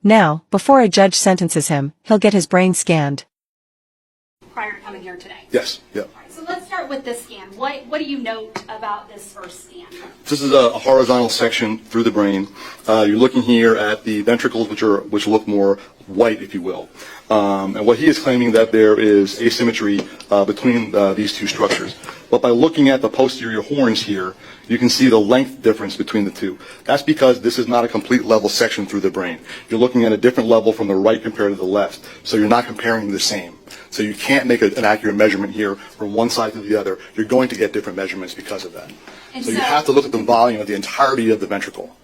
Now, before a judge sentences him, he'll get his brain scanned. Prior to coming here today? Yes, yeah. So let's start with this scan. What do you note about this first scan? This is a horizontal section through the brain. You're looking here at the ventricles, which look more white, if you will. And what he is claiming that there is asymmetry between these two structures. But by looking at the posterior horns here, you can see the length difference between the two. That's because this is not a complete level section through the brain. You're looking at a different level from the right compared to the left, so you're not comparing the same. So you can't make an accurate measurement here from one side to the other. You're going to get different measurements because of that. So you have to look at the volume of the entirety of the ventricle.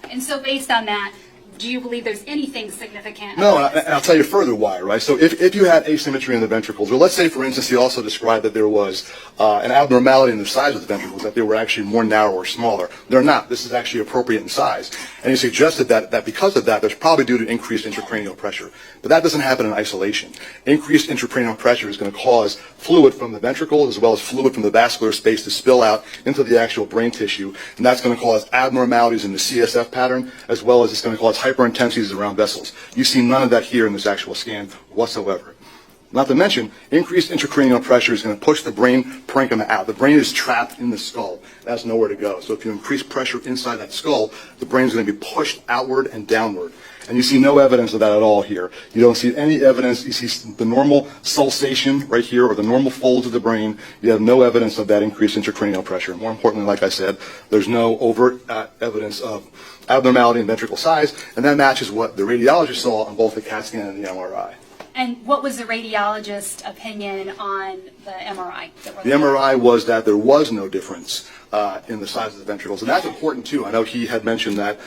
And so based on that, do you believe there's anything significant? No, and I'll tell you further why, right? So if you had asymmetry in the ventricles, or let's say, for instance, he also described that there was an abnormality in the size of the ventricles, that they were actually more narrow or smaller. They're not. This is actually appropriate in size. And he suggested that because of that, there's probably due to increased intracranial pressure. But that doesn't happen in isolation. Increased intracranial pressure is going to cause fluid from the ventricle as well as fluid from the vascular space to spill out into the actual brain tissue. And that's going to cause abnormalities in the CSF pattern, as well as it's going to cause hyperintensities around vessels. You see none of that here in this actual scan whatsoever. Not to mention, increased intracranial pressure is going to push the brain parenchyma out. The brain is trapped in the skull. It has nowhere to go. So if you increase pressure inside that skull, the brain is going to be pushed outward and downward. And you see no evidence of that at all here. You don't see any evidence. You see the normal sulsation right here, or the normal folds of the brain. You have no evidence of that increased intracranial pressure. More importantly, like I said, there's no overt evidence of abnormality in ventricle size, and that matches what the radiologist saw on both the CAT scan and the MRI. And what was the radiologist's opinion on the MRI? The MRI was that there was no difference in the size of the ventricles, and that's important too. I know he had mentioned that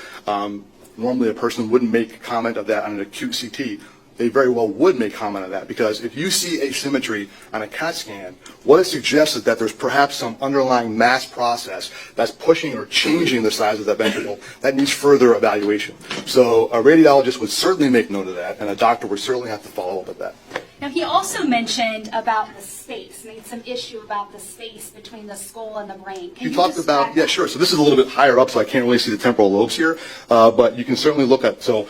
normally a person wouldn't make comment of that on an acute CT. They very well would make comment on that, because if you see asymmetry on a CAT scan, what it suggests is that there's perhaps some underlying mass process that's pushing or changing the size of that ventricle that needs further evaluation. So a radiologist would certainly make note of that, and a doctor would certainly have to follow up with that. Now, he also mentioned about the space, made some issue about the space between the skull and the brain. Can you talked about, yeah, sure. So this is a little bit higher up, so I can't really see the temporal lobes here, but you can certainly look at, so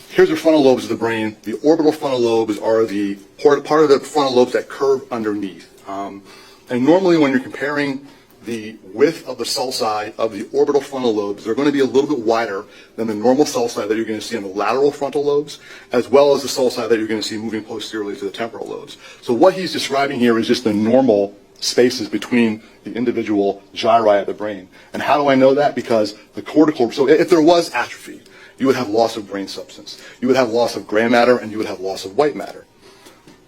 here's the frontal lobes of the brain. The orbital frontal lobes are the part of the frontal lobes that curve underneath. And normally when you're comparing the width of the sulci of the orbital frontal lobes, they're going to be a little bit wider than the normal sulci that you're going to see in the lateral frontal lobes, as well as the sulci that you're going to see moving posteriorly to the temporal lobes. So what he's describing here is just the normal spaces between the individual gyri of the brain. And how do I know that? Because the cortical, so if there was atrophy, you would have loss of brain substance. You would have loss of gray matter, and you would have loss of white matter.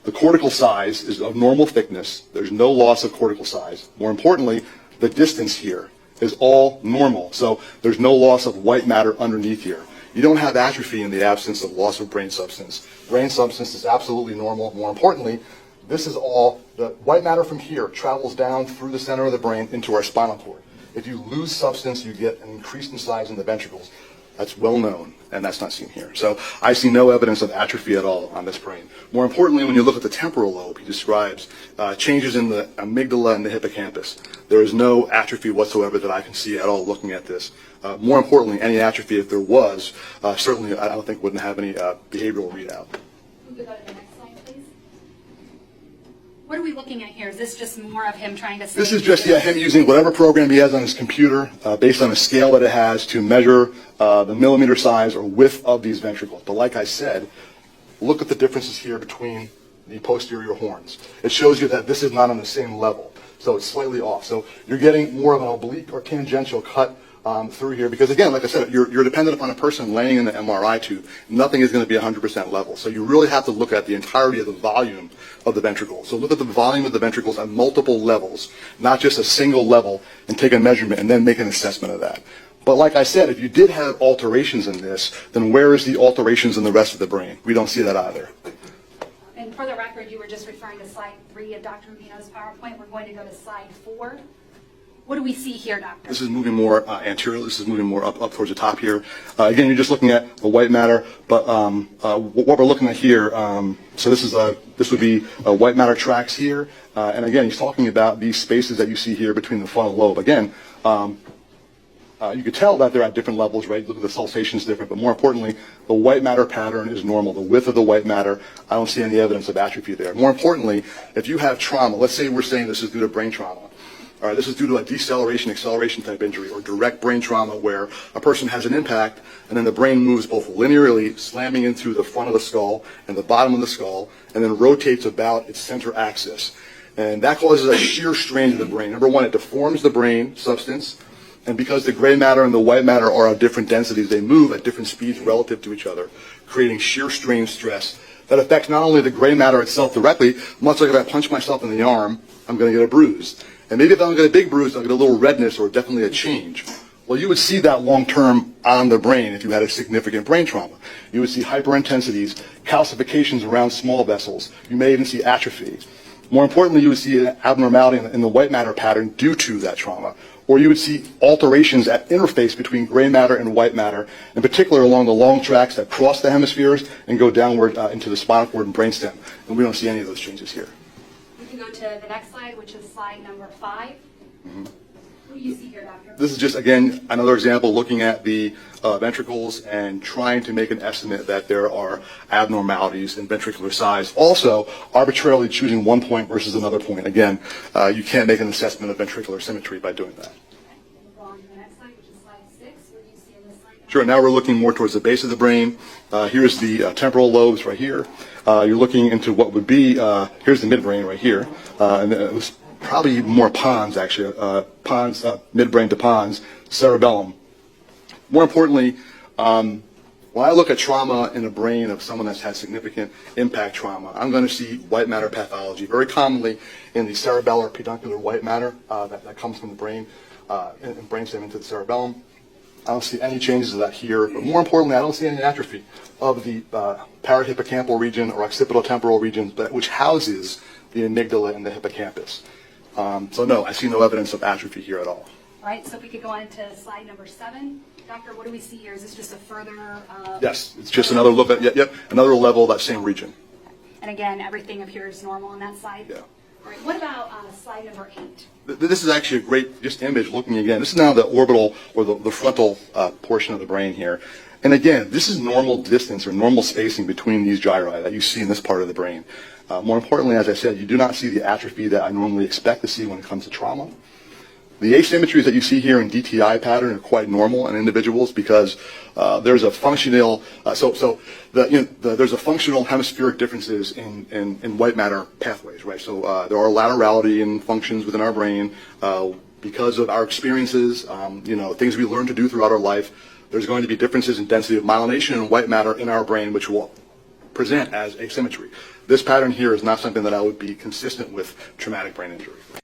The cortical size is of normal thickness. There's no loss of cortical size. More importantly, the distance here is all normal. So there's no loss of white matter underneath here. You don't have atrophy in the absence of loss of brain substance. Brain substance is absolutely normal. More importantly, this is all, the white matter from here travels down through the center of the brain into our spinal cord. If you lose substance, you get an increase in size in the ventricles. That's well known, and that's not seen here. So I see no evidence of atrophy at all on this brain. More importantly, when you look at the temporal lobe, he describes changes in the amygdala and the hippocampus. There is no atrophy whatsoever that I can see at all looking at this. More importantly, any atrophy, if there was, certainly I don't think wouldn't have any behavioral readout. We could go to the next slide, please. What are we looking at here? Is this just more of him trying to say? This is just, yeah, him using whatever program he has on his computer based on a scale that it has to measure the millimeter size or width of these ventricles. But like I said, look at the differences here between the posterior horns. It shows you that this is not on the same level, so it's slightly off. So you're getting more of an oblique or tangential cut through here, because again, like I said, you're dependent upon a person laying in the MRI tube. Nothing is going to be 100% level. So you really have to look at the entirety of the volume of the ventricle. So look at the volume of the ventricles at multiple levels, not just a single level, and take a measurement and then make an assessment of that. But like I said, if you did have alterations in this, then where is the alterations in the rest of the brain? We don't see that either. And for the record, you were just referring to slide 3 of Dr. Rubino's PowerPoint. We're going to go to slide 4. What do we see here, doctor? This is moving more anterior. This is moving more up towards the top here. Again, you're just looking at the white matter, but what we're looking at here, so this would be white matter tracks here, and again, he's talking about these spaces that you see here between the frontal lobe. Again, You could tell that they're at different levels, right? Look at the pulsations different, but more importantly, the white matter pattern is normal. The width of the white matter, I don't see any evidence of atrophy there. More importantly, if you have trauma, let's say we're saying this is due to brain trauma. All right, this is due to a deceleration, acceleration type injury or direct brain trauma where a person has an impact and then the brain moves both linearly, slamming into the front of the skull and the bottom of the skull, and then rotates about its center axis. And that causes a shear strain to the brain. Number one, it deforms the brain substance. And because the gray matter and the white matter are at different densities, they move at different speeds relative to each other, creating shear strain stress that affects not only the gray matter itself directly, much like if I punch myself in the arm, I'm going to get a bruise. And maybe if I don't get a big bruise, I'll get a little redness or definitely a change. Well, you would see that long term on the brain if you had a significant brain trauma. You would see hyperintensities, calcifications around small vessels. You may even see atrophy. More importantly, you would see an abnormality in the white matter pattern due to that trauma. Or you would see alterations at interface between gray matter and white matter, in particular along the long tracks that cross the hemispheres and go downward into the spinal cord and brainstem. And we don't see any of those changes here. We can go to the next slide, which is slide number 5. What do you see here, doctor? This is just, again, another example looking at the ventricles and trying to make an estimate that there are abnormalities in ventricular size. Also, arbitrarily choosing one point versus another point. Again, you can't make an assessment of ventricular symmetry by doing that. Okay. We'll go on to the next slide, which is slide 6. What do you see in this slide? Sure, now we're looking more towards the base of the brain. Here's the temporal lobes right here. You're looking into what would be, here's the midbrain right here. And it was probably more pons, actually, pons, midbrain to pons, cerebellum. More importantly, when I look at trauma in the brain of someone that's had significant impact trauma, I'm going to see white matter pathology, very commonly in the cerebellar peduncular white matter that comes from the brain and brainstem into the cerebellum. I don't see any changes of that here, but more importantly, I don't see any atrophy of the parahippocampal region or occipital-temporal region, which houses the amygdala and the hippocampus. So no, I see no evidence of atrophy here at all. All right, so if we could go on to slide number 7. Doctor, what do we see here? Is this just a further... Yes, it's just another look at, another level of that same region. And again, everything appears normal on that side? Yeah. All right, what about slide number 8? This is actually a great just image looking again. This is now the orbital or the frontal portion of the brain here. And again, this is normal distance or normal spacing between these gyri that you see in this part of the brain. More importantly, as I said, you do not see the atrophy that I normally expect to see when it comes to trauma. The asymmetries that you see here in DTI pattern are quite normal in individuals because there's a functional there's a functional hemispheric differences in white matter pathways, right? So there are laterality in functions within our brain because of our experiences, things we learn to do throughout our life. There's going to be differences in density of myelination and white matter in our brain, which will present as asymmetry. This pattern here is not something that I would be consistent with traumatic brain injury.